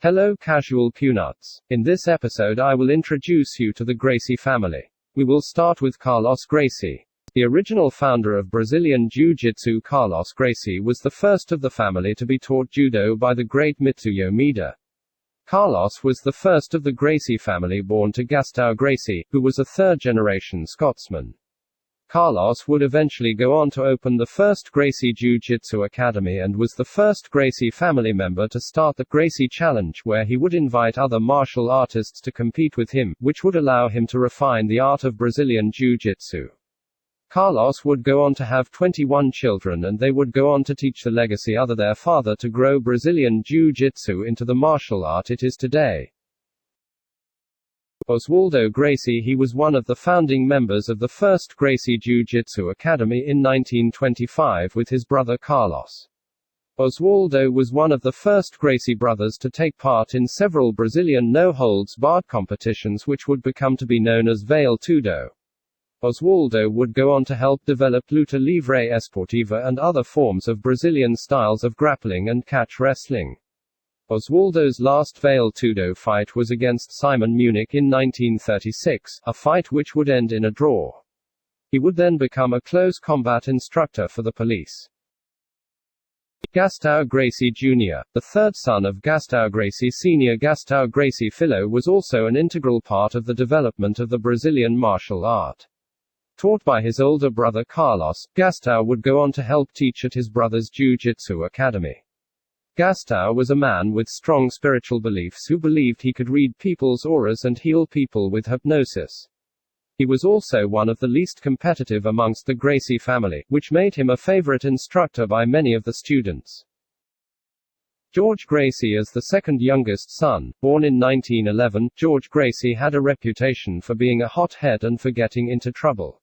Hello casual peanuts. In this episode I will introduce you to the Gracie family. We will start with Carlos Gracie. The original founder of Brazilian Jiu-Jitsu, Carlos Gracie, was the first of the family to be taught judo by the great Mitsuyo Mida. Carlos was the first of the Gracie family born to Gastão Gracie, who was a third-generation Scotsman. Carlos would eventually go on to open the first Gracie Jiu-Jitsu Academy and was the first Gracie family member to start the Gracie Challenge, where he would invite other martial artists to compete with him, which would allow him to refine the art of Brazilian Jiu-Jitsu. Carlos would go on to have 21 children, and they would go on to teach the legacy of their father to grow Brazilian Jiu-Jitsu into the martial art it is today. Oswaldo Gracie. He was one of the founding members of the first Gracie Jiu-Jitsu Academy in 1925 with his brother Carlos. Oswaldo was one of the first Gracie brothers to take part in several Brazilian no-holds-barred competitions which would become to be known as Vale Tudo. Oswaldo would go on to help develop luta livre esportiva and other forms of Brazilian styles of grappling and catch wrestling. Oswaldo's last Vale Tudo fight was against Simon Munich in 1936, a fight which would end in a draw. He would then become a close combat instructor for the police. Gastão Gracie Jr., the third son of Gastão Gracie Sr. Gastão Gracie Filho was also an integral part of the development of the Brazilian martial art. Taught by his older brother Carlos, Gastão would go on to help teach at his brother's Jiu-Jitsu Academy. Gastão was a man with strong spiritual beliefs who believed he could read people's auras and heal people with hypnosis. He was also one of the least competitive amongst the Gracie family, which made him a favorite instructor by many of the students. George Gracie. As the second youngest son, born in 1911, George Gracie had a reputation for being a hot-head and for getting into trouble.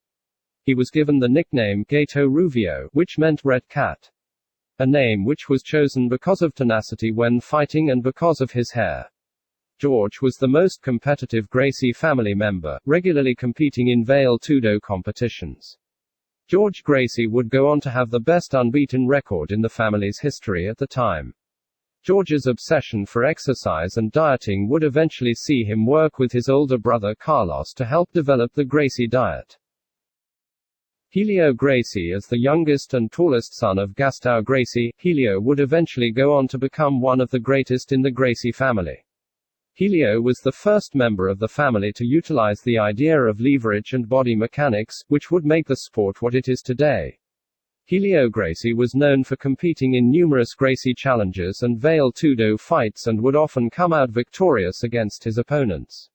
He was given the nickname Gato Ruvio, which meant red cat. A name which was chosen because of tenacity when fighting and because of his hair. George was the most competitive Gracie family member, regularly competing in Vale Tudo competitions. George Gracie would go on to have the best unbeaten record in the family's history at the time. George's obsession for exercise and dieting would eventually see him work with his older brother Carlos to help develop the Gracie diet. Helio Gracie. As the youngest and tallest son of Gastão Gracie, Helio would eventually go on to become one of the greatest in the Gracie family. Helio was the first member of the family to utilize the idea of leverage and body mechanics, which would make the sport what it is today. Helio Gracie was known for competing in numerous Gracie challenges and Vale Tudo fights and would often come out victorious against his opponents.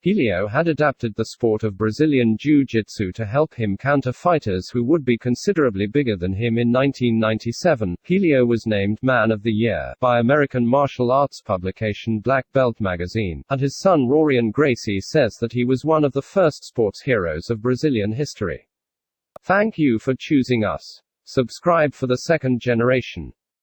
Helio had adapted the sport of Brazilian Jiu-Jitsu to help him counter fighters who would be considerably bigger than him. In 1997, Helio was named Man of the Year by American martial arts publication Black Belt magazine, and his son Rorion Gracie says that he was one of the first sports heroes of Brazilian history. Thank you for choosing us. Subscribe for the second generation.